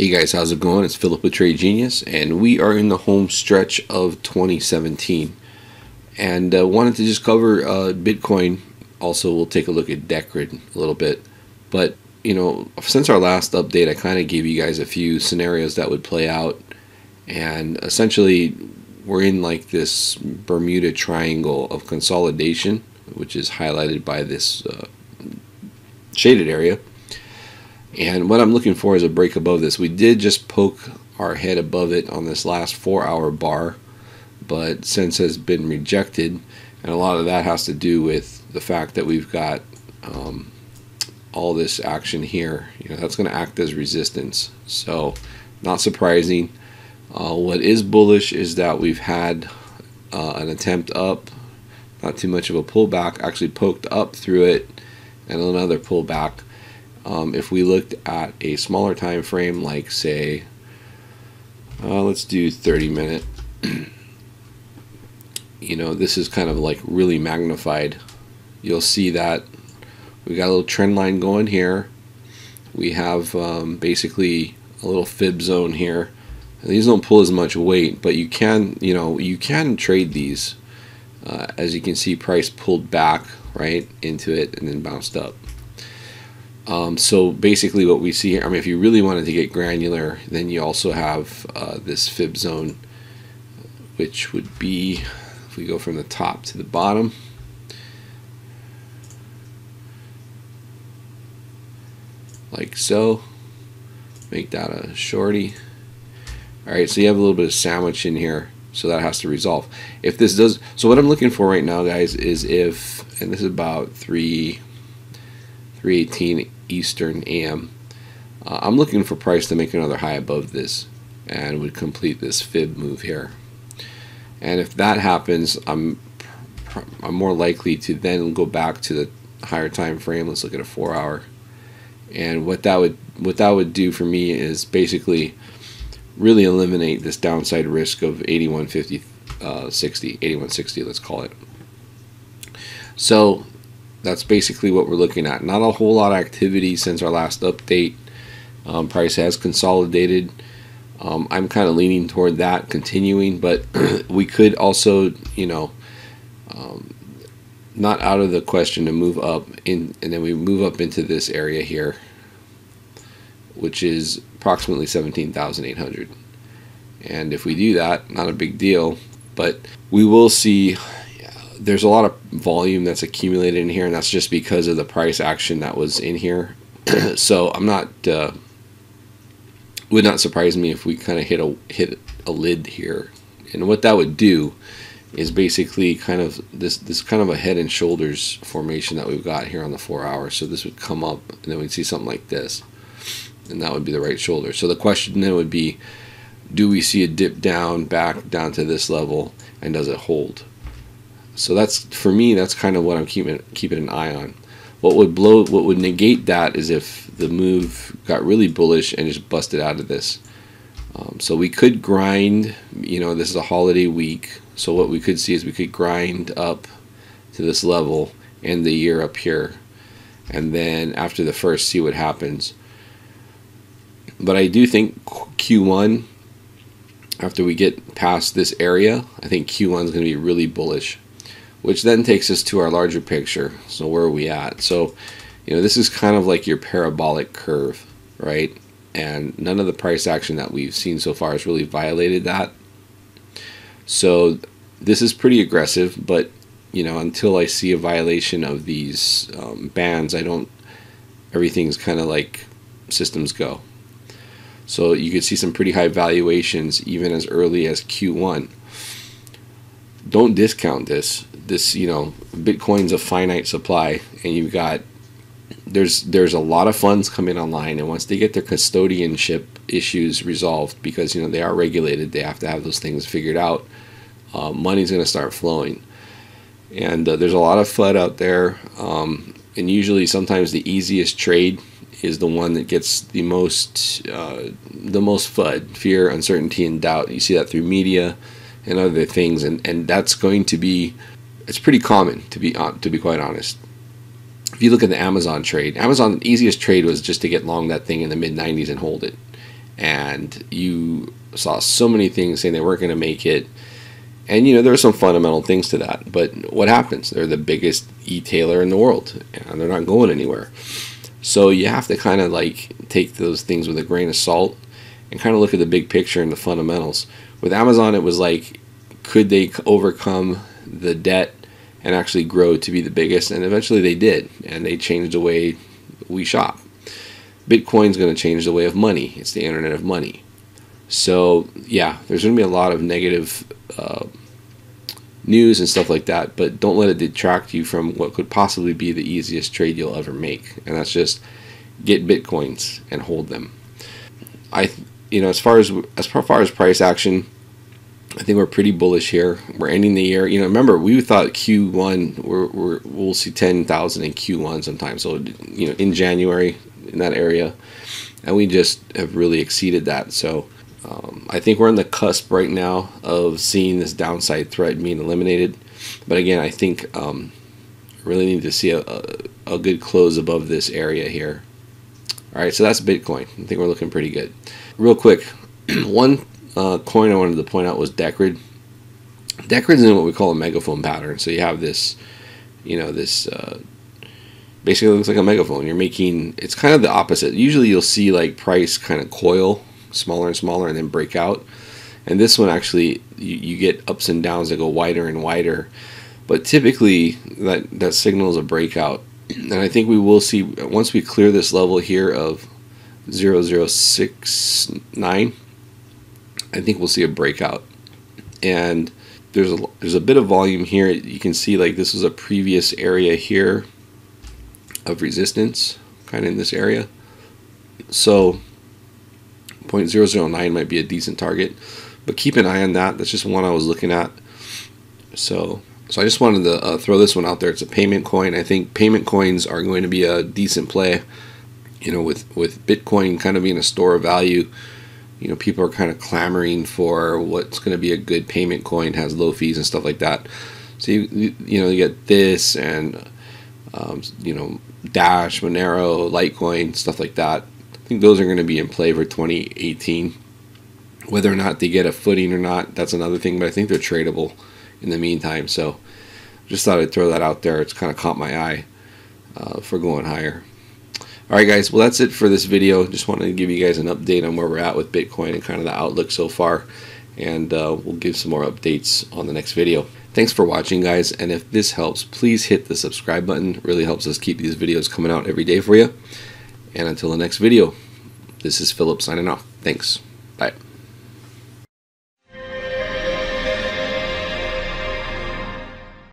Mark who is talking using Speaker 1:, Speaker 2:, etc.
Speaker 1: Hey guys, how's it going? It's Philip with Trade Genius, and we are in the home stretch of 2017. And wanted to just cover Bitcoin. Also, we'll take a look at Decred a little bit. But, you know, since our last update, I kind of gave you guys a few scenarios that would play out. And essentially, we're in like this Bermuda triangle of consolidation, which is highlighted by this shaded area. And what I'm looking for is a break above this. We did just poke our head above it on this last 4-hour bar, but since has been rejected, and a lot of that has to do with the fact that we've got all this action here. You know, that's going to act as resistance. So, not surprising. What is bullish is that we've had an attempt up, not too much of a pullback, actually poked up through it, and another pullback. If we looked at a smaller time frame, like say, let's do 30-minute, you know, this is kind of like really magnified. You'll see that we got a little trend line going here. We have basically a little fib zone here. And these don't pull as much weight, but you can, you know, you can trade these. As you can see, price pulled back right into it and then bounced up. So basically what we see here, I mean, if you really wanted to get granular, then you also have this fib zone, which would be, if we go from the top to the bottom, like so, make that a shorty. Alright, so you have a little bit of sandwich in here, so that has to resolve. If this does, so what I'm looking for right now, guys, is if, and this is about 3:18 Eastern AM. I'm looking for price to make another high above this and would complete this fib move here. And if that happens, I'm more likely to then go back to the higher time frame. Let's look at a 4-hour. And what that would do for me is basically really eliminate this downside risk of 81.60, let's call it. So that's basically what we're looking at. Not a whole lot of activity since our last update. Price has consolidated. I'm kind of leaning toward that continuing, but we could also, you know, not out of the question to move up in, and then we move up into this area here, which is approximately 17,800. And if we do that, not a big deal, but we will see. There's a lot of volume that's accumulated in here, and that's just because of the price action that was in here. So I'm not, would not surprise me if we kind of hit a lid here. And what that would do is basically kind of this kind of a head and shoulders formation that we've got here on the 4-hour. So this would come up, and then we'd see something like this, and that would be the right shoulder. So the question then would be, do we see a dip down, back down to this level, and does it hold? So that's, for me, that's kind of what I'm keeping an eye on. What would negate that is if the move got really bullish and just busted out of this. So we could grind, you know, this is a holiday week, so what we could see is we could grind up to this level, end the year up here, and then after the first, see what happens. But I do think Q1, after we get past this area, I think Q1 is going to be really bullish, which then takes us to our larger picture. So where are we at? So, you know, this is kind of like your parabolic curve, right? And none of the price action that we've seen so far has really violated that. So this is pretty aggressive, but, you know, until I see a violation of these bands, everything's kind of like systems go. So you could see some pretty high valuations even as early as Q1. Don't discount this. You know, Bitcoin's a finite supply, and you've got, there's a lot of funds coming online, and once they get their custodianship issues resolved, because, you know, they are regulated, they have to have those things figured out, money's going to start flowing. And there's a lot of FUD out there, and usually sometimes the easiest trade is the one that gets the most FUD, fear, uncertainty, and doubt. You see that through media and other things, and that's going to be, it's pretty common, to be quite honest. If you look at the Amazon trade, the easiest trade was just to get long that thing in the mid-90s and hold it. and you saw so many things saying they weren't going to make it. And you know, there are some fundamental things to that, but what happens? They're the biggest e-tailer in the world, and they're not going anywhere. So you have to kind of like take those things with a grain of salt and kind of look at the big picture and the fundamentals. With Amazon, it was like, could they overcome the debt and actually grow to be the biggest? And eventually they did, and they changed the way we shop. Bitcoin's going to change the way of money. It's the internet of money. So yeah, there's going to be a lot of negative news and stuff like that, but don't let it detract you from what could possibly be the easiest trade you'll ever make, and that's just get Bitcoins and hold them. As far as price action, I think we're pretty bullish here. We're ending the year. Remember, we thought Q1 we'll see 10,000 in Q1 sometime. So in January, in that area, and we just have really exceeded that. So I think we're on the cusp right now of seeing this downside threat being eliminated. But again, I think really need to see a good close above this area here. All right, so that's Bitcoin. I think we're looking pretty good. Real quick, one coin I wanted to point out was Decred. Decred's in what we call a megaphone pattern. So you have this, basically looks like a megaphone. It's kind of the opposite. Usually you'll see like price kind of coil smaller and smaller and then break out. And this one actually, you get ups and downs that go wider and wider. But typically that signals a breakout. And I think we will see, once we clear this level here of 0.0069, I think we'll see a breakout. And there's a bit of volume here. You can see like this is a previous area here of resistance, kind of in this area. So 0.009 might be a decent target, but keep an eye on that. That's just one I was looking at. So I just wanted to throw this one out there. It's a payment coin. I think payment coins are going to be a decent play. With Bitcoin kind of being a store of value, people are kind of clamoring for what's going to be a good payment coin, has low fees and stuff like that. So you get this and Dash, Monero, Litecoin, stuff like that. I think those are going to be in play for 2018. Whether or not they get a footing or not, that's another thing, but I think they're tradable in the meantime. So just thought I'd throw that out there. It's kind of caught my eye for going higher. Alright guys, well that's it for this video. Just wanted to give you guys an update on where we're at with Bitcoin and kind of the outlook so far. And we'll give some more updates on the next video. Thanks for watching guys, and if this helps, please hit the subscribe button. It really helps us keep these videos coming out every day for you. And until the next video, this is Philip signing off. Thanks. Bye.